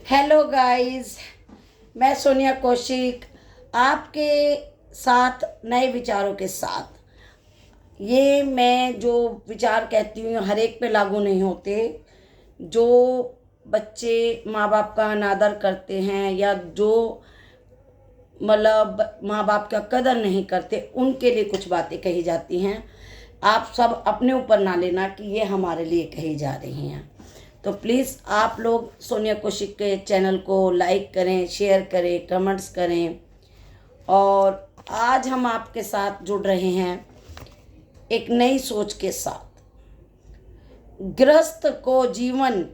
Hello guys, मैं सोनिया कौशिक आपके साथ नए विचारों के साथ। ये मैं जो विचार कहती हूँ हर एक पे लागू नहीं होते। जो बच्चे माँ बाप का अनादर करते हैं या जो मतलब माँ बाप का कदर नहीं करते, उनके लिए कुछ बातें कही जाती हैं। आप सब अपने ऊपर ना लेना कि ये हमारे लिए कही जा रही हैं। तो प्लीज़ आप लोग सोनिया कौशिक के चैनल को लाइक करें, शेयर करें, कमेंट्स करें। और आज हम आपके साथ जुड़ रहे हैं एक नई सोच के साथ। गृहस्थ को जीवन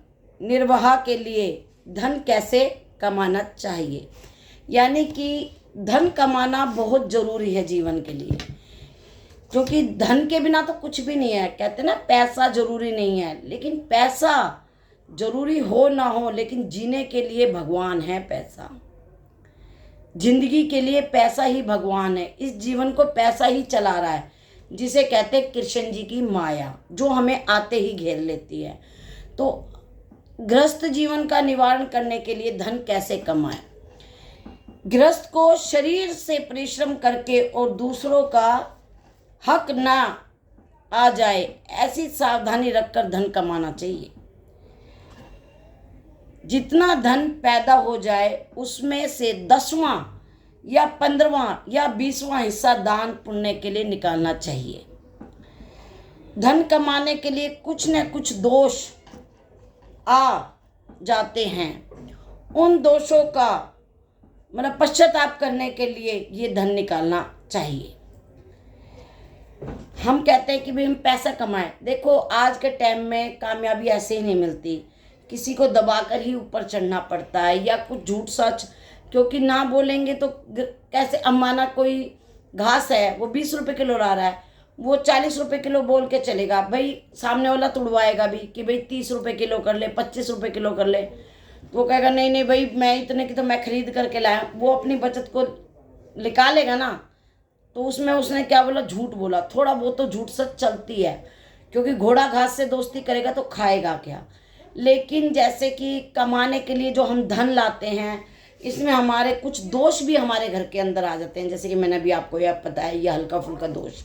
निर्वाह के लिए धन कैसे कमाना चाहिए, यानी कि धन कमाना बहुत ज़रूरी है जीवन के लिए, क्योंकि धन के बिना तो कुछ भी नहीं है। कहते ना पैसा ज़रूरी नहीं है, लेकिन पैसा ज़रूरी हो ना हो, लेकिन जीने के लिए भगवान है पैसा। जिंदगी के लिए पैसा ही भगवान है। इस जीवन को पैसा ही चला रहा है, जिसे कहते हैं कृष्ण जी की माया, जो हमें आते ही घेर लेती है। तो गृहस्थ जीवन का निवारण करने के लिए धन कैसे कमाएं? गृहस्थ को शरीर से परिश्रम करके और दूसरों का हक ना आ जाए, ऐसी सावधानी रखकर धन कमाना चाहिए। जितना धन पैदा हो जाए उसमें से 10वां या 15वां या 20वां हिस्सा दान पुण्य के लिए निकालना चाहिए। धन कमाने के लिए कुछ न कुछ दोष आ जाते हैं। उन दोषों का मतलब पश्चाताप करने के लिए ये धन निकालना चाहिए। हम कहते हैं कि भाई हम पैसा कमाएं। देखो, आज के टाइम में कामयाबी ऐसे ही नहीं मिलती, किसी को दबाकर ही ऊपर चढ़ना पड़ता है, या कुछ झूठ सच, क्योंकि ना बोलेंगे तो कैसे। अम्माना कोई घास है वो 20 रुपये किलो ला रहा है, वो 40 रुपये किलो बोल के चलेगा, भाई सामने वाला तुड़वाएगा भी कि भाई 30 रुपये किलो कर ले, 25 रुपये किलो कर ले। तो वो कहेगा नहीं नहीं भाई, मैं इतने की तो मैं खरीद करके लाया। वो अपनी बचत को निकालेगा ना, तो उसमें उसने क्या बोला, झूठ बोला। थोड़ा बहुत तो झूठ सच चलती है, क्योंकि घोड़ा घास से दोस्ती करेगा तो खाएगा क्या। लेकिन जैसे कि कमाने के लिए जो हम धन लाते हैं, इसमें हमारे कुछ दोष भी हमारे घर के अंदर आ जाते हैं, जैसे कि मैंने अभी आपको यह बताया, यह हल्का फुल्का दोष।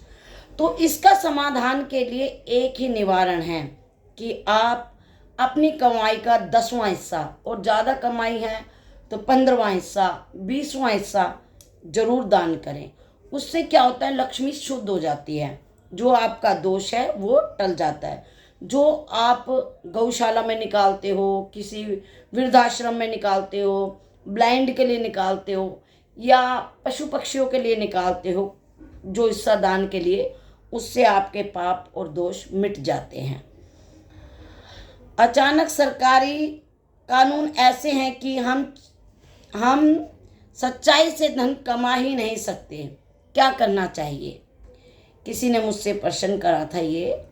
तो इसका समाधान के लिए एक ही निवारण है कि आप अपनी कमाई का 10वां हिस्सा, और ज़्यादा कमाई है तो 15वां हिस्सा, 20वां हिस्सा जरूर दान करें। उससे क्या होता है, लक्ष्मी शुद्ध हो जाती है, जो आपका दोष है वो टल जाता है। जो आप गौशाला में निकालते हो, किसी वृद्धाश्रम में निकालते हो, ब्लाइंड के लिए निकालते हो, या पशु पक्षियों के लिए निकालते हो जो हिस्सा दान के लिए, उससे आपके पाप और दोष मिट जाते हैं। अचानक सरकारी कानून ऐसे हैं कि हम सच्चाई से धन कमा ही नहीं सकते। क्या करना चाहिए? किसी ने मुझसे प्रश्न करा था ये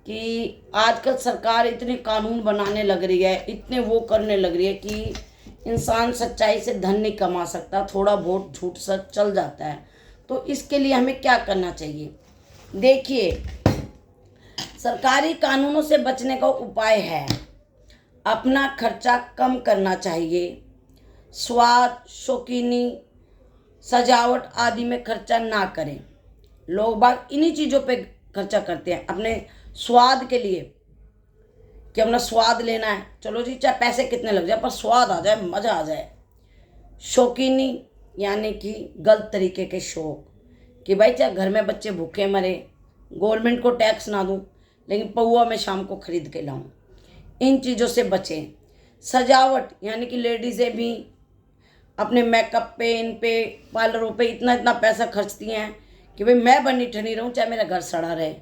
कि आजकल सरकार इतने कानून बनाने लग रही है, इतने वो करने लग रही है कि इंसान सच्चाई से धन नहीं कमा सकता, थोड़ा बहुत झूठ सच चल जाता है। तो इसके लिए हमें क्या करना चाहिए? देखिए, सरकारी कानूनों से बचने का उपाय है अपना खर्चा कम करना चाहिए। स्वाद, शौकीनी, सजावट आदि में खर्चा ना करें। लोग बाग इन्हीं चीज़ों पे खर्चा करते हैं, अपने स्वाद के लिए, कि अपना स्वाद लेना है। चलो जी, चाहे पैसे कितने लग जाए पर स्वाद आ जाए, मज़ा आ जाए। शौकीनी यानी कि गलत तरीके के शौक, कि भाई चाहे घर में बच्चे भूखे मरे, गवर्नमेंट को टैक्स ना दूँ, लेकिन पौवा मैं शाम को खरीद के लाऊं। इन चीज़ों से बचें। सजावट यानी कि लेडीज़ें भी अपने मेकअप पे, इन पे, पार्लरों पे इतना इतना पैसा खर्चती हैं कि भाई मैं बनी ठनी रहूं, चाहे मेरा घर सड़ा रहे।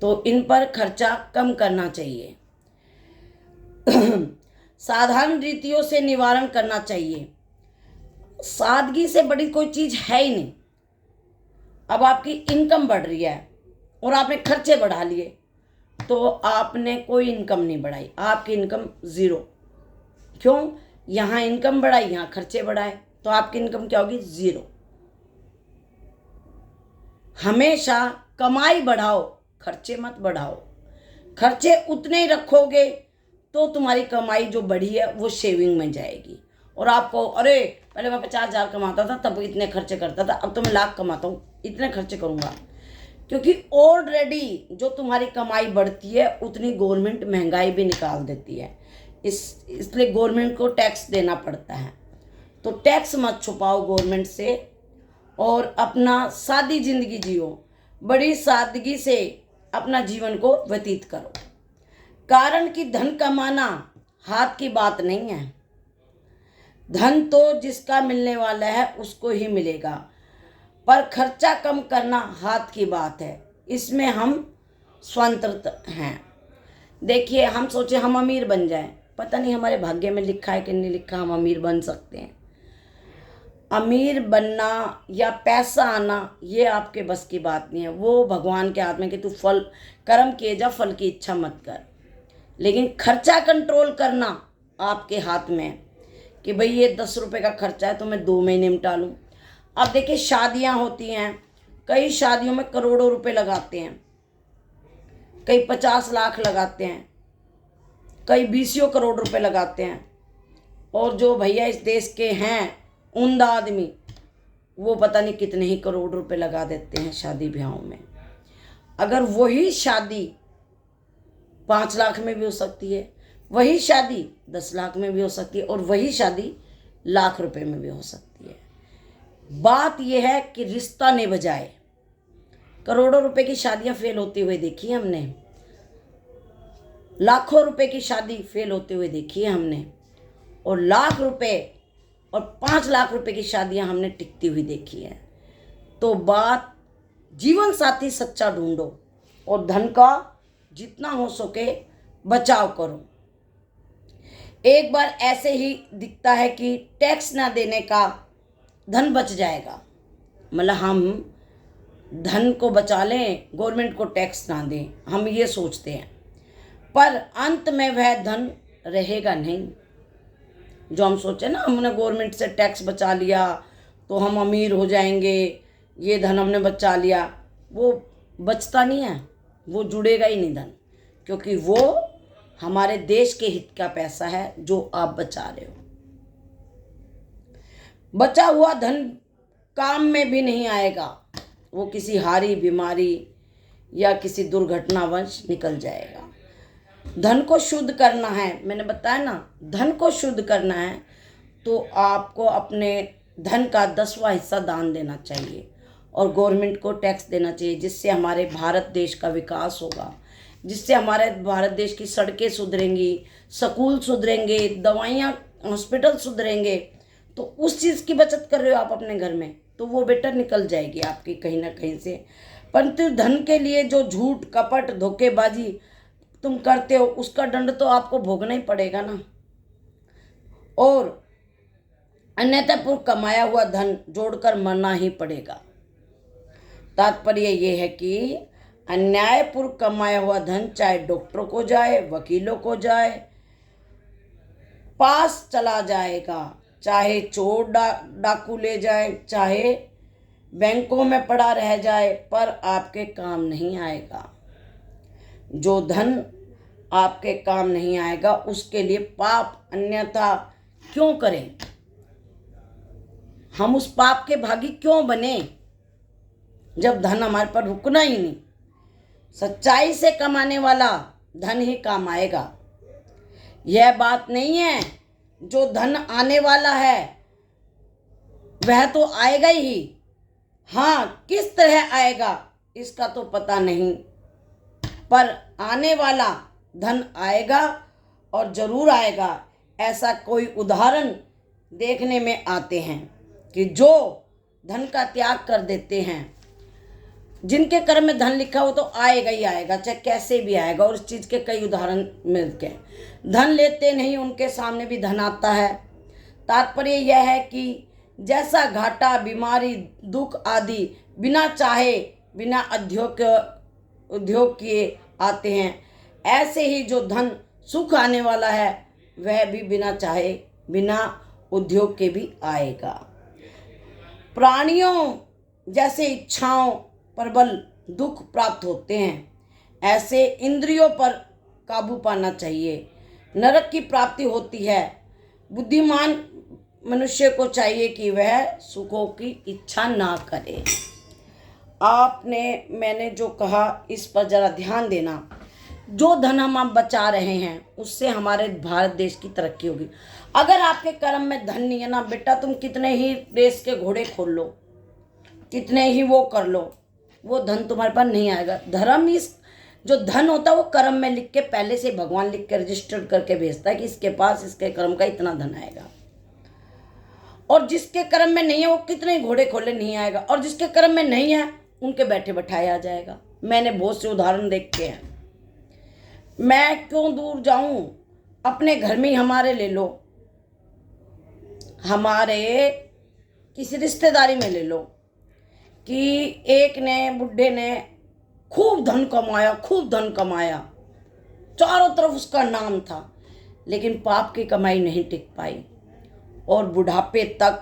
तो इन पर खर्चा कम करना चाहिए। साधारण रीतियों से निवारण करना चाहिए। सादगी से बड़ी कोई चीज़ है ही नहीं। अब आपकी इनकम बढ़ रही है और आपने खर्चे बढ़ा लिए, तो आपने कोई इनकम नहीं बढ़ाई, आपकी इनकम ज़ीरो। क्यों? यहाँ इनकम बढ़ाई, यहाँ खर्चे बढ़ाए, तो आपकी इनकम क्या होगी? ज़ीरो। हमेशा कमाई बढ़ाओ, खर्चे मत बढ़ाओ। खर्चे उतने ही रखोगे तो तुम्हारी कमाई जो बढ़ी है वो सेविंग में जाएगी। और आपको अरे पहले मैं 50,000 कमाता था तब इतने खर्चे करता था, अब तो मैं लाख कमाता हूँ इतने खर्चे करूँगा, क्योंकि ऑलरेडी जो तुम्हारी कमाई बढ़ती है उतनी गवर्नमेंट महंगाई भी निकाल देती है। इसलिए गवर्नमेंट को टैक्स देना पड़ता है। तो टैक्स मत छुपाओ गवर्नमेंट से और अपना सादी जिंदगी जियो, बड़ी सादगी से अपना जीवन को व्यतीत करो। कारण कि धन कमाना हाथ की बात नहीं है। धन तो जिसका मिलने वाला है उसको ही मिलेगा, पर खर्चा कम करना हाथ की बात है। इसमें हम स्वतंत्र हैं। देखिए, हम सोचे हम अमीर बन जाएं, पता नहीं हमारे भाग्य में लिखा है कि नहीं लिखा हम अमीर बन सकते हैं। अमीर बनना या पैसा आना ये आपके बस की बात नहीं है, वो भगवान के हाथ में कि तू फल कर्म किए जा, फल की इच्छा मत कर। लेकिन खर्चा कंट्रोल करना आपके हाथ में है कि भाई ये 10 रुपये का खर्चा है तो मैं 2 महीने में टालूँ। अब देखिए, शादियां होती हैं, कई शादियों में करोड़ों रुपए लगाते हैं, कई 50 लाख लगाते हैं, कई 20 करोड़ रुपए लगाते हैं। और जो भैया इस देश के हैं उम्दा आदमी, वो पता नहीं कितने ही करोड़ रुपए लगा देते हैं शादी ब्याहों में। अगर वही शादी 5 लाख में भी हो सकती है, वही शादी 10 लाख में भी हो सकती है, और वही शादी लाख रुपए में भी हो सकती है। बात यह है कि रिश्ता निभ जाए। करोड़ों रुपए की शादियां फेल होती हुए देखी है हमने, लाखों रुपए की शादी फेल होते हुए देखी है हमने, और लाख रुपए और 5 लाख रुपए की शादियां हमने टिकती हुई देखी है। तो बात जीवन साथी सच्चा ढूंढो और धन का जितना हो सके बचाव करो। एक बार ऐसे ही दिखता है कि टैक्स ना देने का धन बच जाएगा, मतलब हम धन को बचा लें, गवर्नमेंट को टैक्स ना दें, हम ये सोचते हैं, पर अंत में वह धन रहेगा नहीं। जो हम सोचे ना हमने गवर्नमेंट से टैक्स बचा लिया तो हम अमीर हो जाएंगे, ये धन हमने बचा लिया, वो बचता नहीं है, वो जुड़ेगा ही नहीं धन, क्योंकि वो हमारे देश के हित का पैसा है जो आप बचा रहे हो। बचा हुआ धन काम में भी नहीं आएगा, वो किसी हारी बीमारी या किसी दुर्घटनावश निकल जाएगा। धन को शुद्ध करना है, मैंने बताया ना, धन को शुद्ध करना है तो आपको अपने धन का 10वां हिस्सा दान देना चाहिए और गवर्नमेंट को टैक्स देना चाहिए, जिससे हमारे भारत देश का विकास होगा, जिससे हमारे भारत देश की सड़कें सुधरेंगी, स्कूल सुधरेंगे, दवाइयाँ हॉस्पिटल सुधरेंगे। तो उस चीज़ की बचत कर रहे हो आप अपने घर में, तो वो बेटर निकल जाएगी आपकी कहीं ना कहीं से। परंतु धन के लिए जो झूठ कपट धोखेबाजी तुम करते हो उसका दंड तो आपको भोगना ही पड़ेगा ना। और अन्यथापूर्व कमाया हुआ धन जोड़कर मरना ही पड़ेगा। तात्पर्य ये है कि अन्यायपूर्व कमाया हुआ धन चाहे डॉक्टरों को जाए, वकीलों को जाए, पास चला जाएगा, चाहे चोर डाकू ले जाए, चाहे बैंकों में पड़ा रह जाए, पर आपके काम नहीं आएगा। जो धन आपके काम नहीं आएगा उसके लिए पाप अन्यथा क्यों करें, हम उस पाप के भागी क्यों बने जब धन हमारे पर रुकना ही नहीं। सच्चाई से कमाने वाला धन ही काम आएगा। यह बात नहीं है जो धन आने वाला है वह तो आएगा ही, हाँ किस तरह आएगा इसका तो पता नहीं, पर आने वाला धन आएगा और जरूर आएगा। ऐसा कोई उदाहरण देखने में आते हैं कि जो धन का त्याग कर देते हैं, जिनके कर्म में धन लिखा हो तो आएगा ही आएगा, चाहे कैसे भी आएगा। और इस चीज़ के कई उदाहरण मिलते हैं। धन लेते नहीं उनके सामने भी धन आता है। तात्पर्य यह है कि जैसा घाटा, बीमारी, दुख आदि बिना चाहे, बिना उद्योग किए आते हैं, ऐसे ही जो धन सुख आने वाला है वह भी बिना चाहे, बिना उद्योग के भी आएगा। प्राणियों जैसे इच्छाओं पर बल दुख प्राप्त होते हैं, ऐसे इंद्रियों पर काबू पाना चाहिए। नरक की प्राप्ति होती है। बुद्धिमान मनुष्य को चाहिए कि वह सुखों की इच्छा ना करे। मैंने जो कहा इस पर जरा ध्यान देना। जो धन हम आप बचा रहे हैं उससे हमारे भारत देश की तरक्की होगी। अगर आपके कर्म में धन नहीं है ना बेटा, तुम कितने ही रेस के घोड़े खोल लो, कितने ही वो कर लो, वो धन तुम्हारे पास नहीं आएगा। धर्म इस जो धन होता है वो कर्म में लिख के पहले से भगवान लिख के रजिस्टर्ड करके भेजता है कि इसके पास इसके कर्म का इतना धन आएगा। और जिसके कर्म में नहीं है वो कितने घोड़े खोले नहीं आएगा, और जिसके कर्म में नहीं है उनके बैठे बैठाए आ जाएगा। मैंने बहुत से उदाहरण देखे हैं। मैं क्यों दूर जाऊं, अपने घर में ही हमारे ले लो, हमारे किसी रिश्तेदारी में ले लो कि एक ने बुढ़े ने खूब धन कमाया, खूब धन कमाया, चारों तरफ उसका नाम था, लेकिन पाप की कमाई नहीं टिक पाई। और बुढ़ापे तक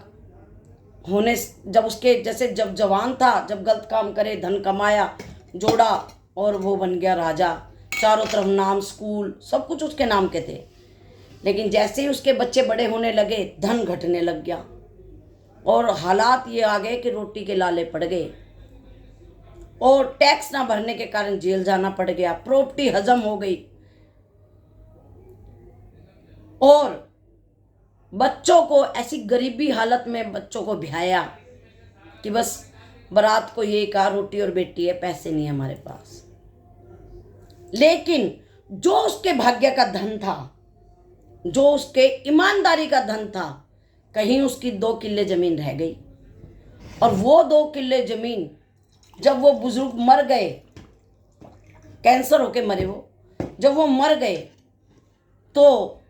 होने जब उसके जैसे जब जवान था, जब गलत काम करे, धन कमाया, जोड़ा और वो बन गया राजा, चारों तरफ नाम, स्कूल सब कुछ उसके नाम के थे। लेकिन जैसे ही उसके बच्चे बड़े होने लगे धन घटने लग गया और हालात ये आ गए कि रोटी के लाले पड़ गए और टैक्स ना भरने के कारण जेल जाना पड़ गया, प्रॉपर्टी हजम हो गई और बच्चों को ऐसी गरीबी हालत में बच्चों को ब्याया कि बस बारात को ये कहा रोटी और बेटी है, पैसे नहीं है हमारे पास। लेकिन जो उसके भाग्य का धन था, जो उसके ईमानदारी का धन था, कहीं उसकी 2 किल्ले जमीन रह गई। और वो 2 किल्ले जमीन जब वो बुजुर्ग मर गए, कैंसर होके मरे वो, जब वो मर गए तो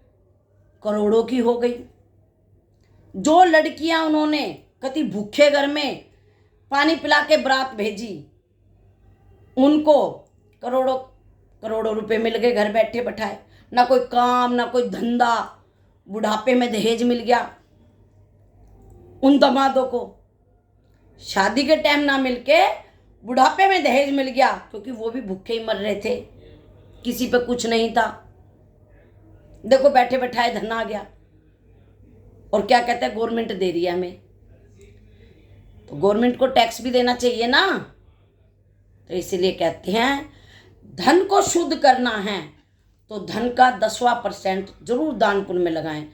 करोड़ों की हो गई। जो लड़कियां उन्होंने कति भूखे घर में पानी पिला के बारात भेजी, उनको करोड़ों करोड़ों रुपए मिल गए घर बैठे बैठाए। ना कोई काम, ना कोई धंधा, बुढ़ापे में दहेज मिल गया उन दमादों को। शादी के टाइम ना मिलके बुढ़ापे में दहेज मिल गया, क्योंकि वो भी भूखे ही मर रहे थे, किसी पे कुछ नहीं था। देखो बैठे बैठाए धन आ गया। और क्या कहते हैं, गवर्नमेंट दे रही है हमें, तो गवर्नमेंट को टैक्स भी देना चाहिए ना। तो इसीलिए कहते हैं धन को शुद्ध करना है तो धन का 10% जरूर दान पुण्य में लगाएं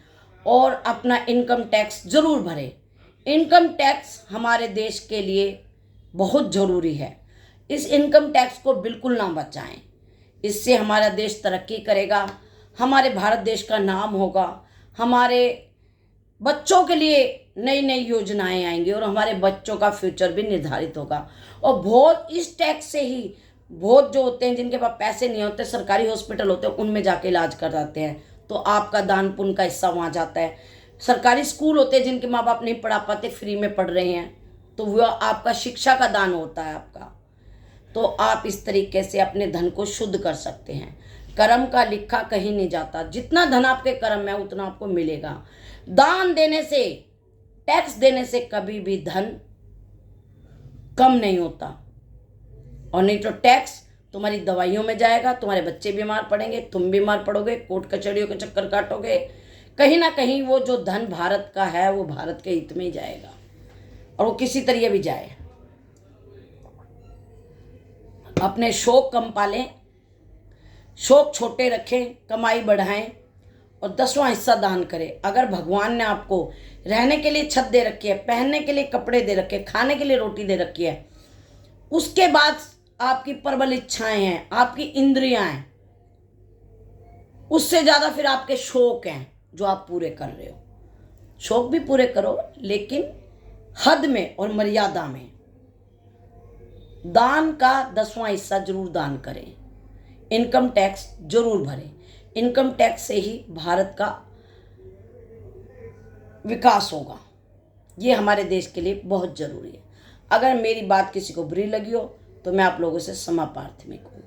और अपना इनकम टैक्स जरूर भरें। इनकम टैक्स हमारे देश के लिए बहुत ज़रूरी है। इस इनकम टैक्स को बिल्कुल ना बचाएं, इससे हमारा देश तरक्की करेगा, हमारे भारत देश का नाम होगा, हमारे बच्चों के लिए नई नई योजनाएं आएंगी और हमारे बच्चों का फ्यूचर भी निर्धारित होगा। और बहुत इस टैक्स से ही बहुत जो होते हैं जिनके पास पैसे नहीं होते, सरकारी हॉस्पिटल होते हैं, उनमें जाके इलाज कराते हैं, तो आपका दान पुण्य का हिस्सा वहाँ जाता है। सरकारी स्कूल होते हैं जिनके माँ बाप नहीं पढ़ा पाते, फ्री में पढ़ रहे हैं, तो वह आपका शिक्षा का दान होता है आपका। तो आप इस तरीके से अपने धन को शुद्ध कर सकते हैं। कर्म का लिखा कहीं नहीं जाता, जितना धन आपके कर्म में उतना आपको मिलेगा। दान देने से, टैक्स देने से कभी भी धन कम नहीं होता। और नहीं तो टैक्स तुम्हारी दवाइयों में जाएगा, तुम्हारे बच्चे बीमार पड़ेंगे, तुम बीमार पड़ोगे, कोर्ट कचहरियों के चक्कर काटोगे। कहीं ना कहीं वो जो धन भारत का है वो भारत के हित में ही जाएगा, और वो किसी तरह भी जाए। अपने शौक कम पालें, शौक छोटे रखें, कमाई बढ़ाएं और 10वां हिस्सा दान करें। अगर भगवान ने आपको रहने के लिए छत दे रखी है, पहनने के लिए कपड़े दे रखे, खाने के लिए रोटी दे रखी है, उसके बाद आपकी प्रबल इच्छाएं हैं, आपकी इंद्रियां हैं, उससे ज़्यादा फिर आपके शौक हैं जो आप पूरे कर रहे हो। शौक भी पूरे करो, लेकिन हद में और मर्यादा में। दान का 10वां हिस्सा जरूर दान करें। इनकम टैक्स जरूर भरें। इनकम टैक्स से ही भारत का विकास होगा। ये हमारे देश के लिए बहुत ज़रूरी है। अगर मेरी बात किसी को बुरी लगी हो तो मैं आप लोगों से क्षमा प्रार्थमिक हूँ,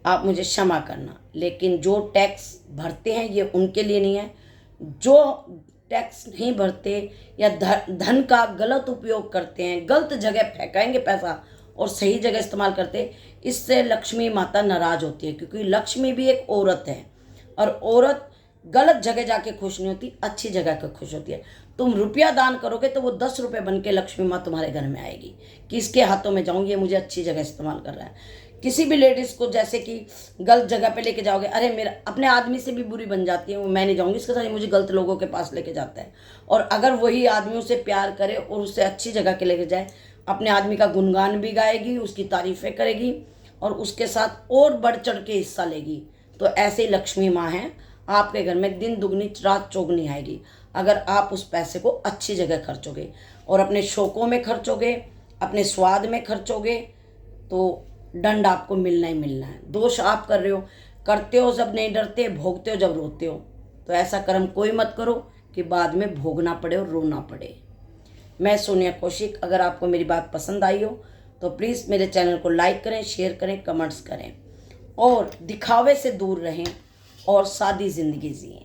आप मुझे क्षमा करना। लेकिन जो टैक्स भरते हैं ये उनके लिए नहीं है, जो टैक्स नहीं भरते या धन का गलत उपयोग करते हैं, गलत जगह फेंकाएंगे पैसा और सही जगह इस्तेमाल करते, इससे लक्ष्मी माता नाराज होती है, क्योंकि लक्ष्मी भी एक औरत है। और औरत गलत जगह जाके खुश नहीं होती, अच्छी जगह पे खुश होती है। तुम रुपया दान करोगे तो वो 10 रुपये बन के लक्ष्मी माँ तुम्हारे घर में आएगी कि इसके हाथों में जाऊँगी, ये मुझे अच्छी जगह इस्तेमाल कर रहा है। किसी भी लेडीज़ को जैसे कि गलत जगह पे लेके जाओगे, अरे मेरा अपने आदमी से भी बुरी बन जाती है, वो मैं नहीं जाऊँगी इसके साथ, मुझे गलत लोगों के पास लेके जाता है। और अगर वही आदमी उसे प्यार करे और उसे अच्छी जगह के लेके जाए, अपने आदमी का गुणगान भी गाएगी, उसकी तारीफ़ें करेगी और उसके साथ और बढ़ चढ़ के हिस्सा लेगी। तो ऐसे ही लक्ष्मी माँ हैं, आपके घर में दिन दुगनी रात चौगनी आएगी अगर आप उस पैसे को अच्छी जगह खर्चोगे और अपने शौकों में खर्चोगे, अपने स्वाद में खर्चोगे, तो दंड आपको मिलना ही मिलना है। दोष आप कर रहे हो, करते हो जब नहीं डरते, भोगते हो जब रोते हो। तो ऐसा कर्म कोई मत करो कि बाद में भोगना पड़े और रोना पड़े। मैं सोनिया कौशिक, अगर आपको मेरी बात पसंद आई हो तो प्लीज़ मेरे चैनल को लाइक करें, शेयर करें, कमेंट्स करें और दिखावे से दूर रहें और सादी ज़िंदगी जिएं।